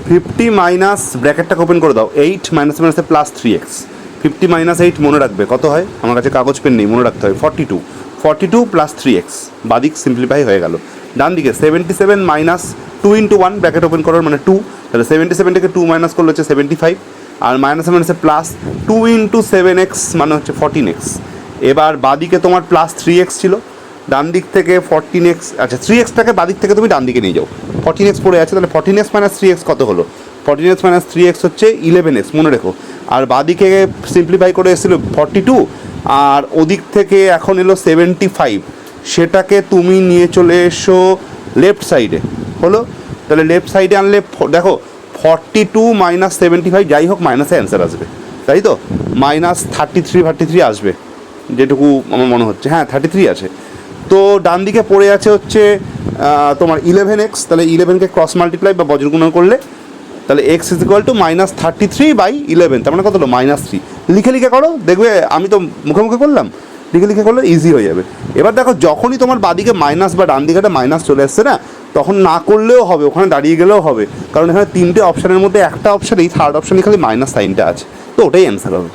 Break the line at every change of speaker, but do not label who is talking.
50 minus ব্র্যাকেটটাকে open করে দাও, 8 minus মাইনাসে প্লাস 3x, 50 মাইনাস 8 মনে রাখবে কত হয়, আমার কাছে কাগজ পেন নেই, মনে রাখতে হয় 42, 42 প্লাস 3x, বাদিক সিম্পলিফাই হয়ে গেল। ডান দিকে 77 মাইনাস 2 ইন্টু 1 ব্র্যাকেট ওপেন করার মানে 2, তাহলে 77 থেকে 2 মাইনাস করলে হচ্ছে 75, আর মাইনাসে মাইনাসে প্লাস 2 ইন্টু 7x মানে হচ্ছে 14x। এবার বাদিকে তোমার প্লাস 3x ছিল, ডান দিক থেকে 14x, আচ্ছা 3xটাকে বাদিক থেকে তুমি ডান দিকে নিয়ে যাও, 14x পড়ে আছে, তাহলে 14x মাইনাস 3x কত হলো, 14x মাইনাস 3x হচ্ছে 11x মনে রেখো। আর বাদিকে সিম্পলিফাই করে এসেছিলো 42, আর ওদিক থেকে এখন এলো 75, সেটাকে তুমি নিয়ে চলে এসো লেফট সাইডে, হলো? তাহলে লেফট সাইডে আনলে দেখো 42 মাইনাস 75 যাই হোক মাইনাসে অ্যান্সার আসবে, তাই তো? মাইনাস 33 আসবে যেটুকু আমার মনে হচ্ছে, হ্যাঁ 33 আছে। তো ডান দিকে পড়ে আছে হচ্ছে তোমার 11x, তাহলে 11কে ক্রস মাল্টিপ্লাই বা বজ্রগুণন করলে তাহলে x is equal to minus 33/11, তার মানে কত হলো -3। লিখে করো, দেখবে আমি তো মুখে মুখে করলাম, লিখে করলে ইজি হয়ে যাবে। এবার দেখো যখনই তোমার বাদিকে মাইনাস বা ডান দিকে মাইনাস চলে আসছে না, তখন না করলেও হবে, ওখানে দাঁড়িয়ে গেলেও হবে, কারণ এখানে তিনটে অপশানের মধ্যে একটা অপশানেই, থার্ড অপশানে খালি মাইনাস সাইনটা আছে, তো ওটাই অ্যান্সার হবে।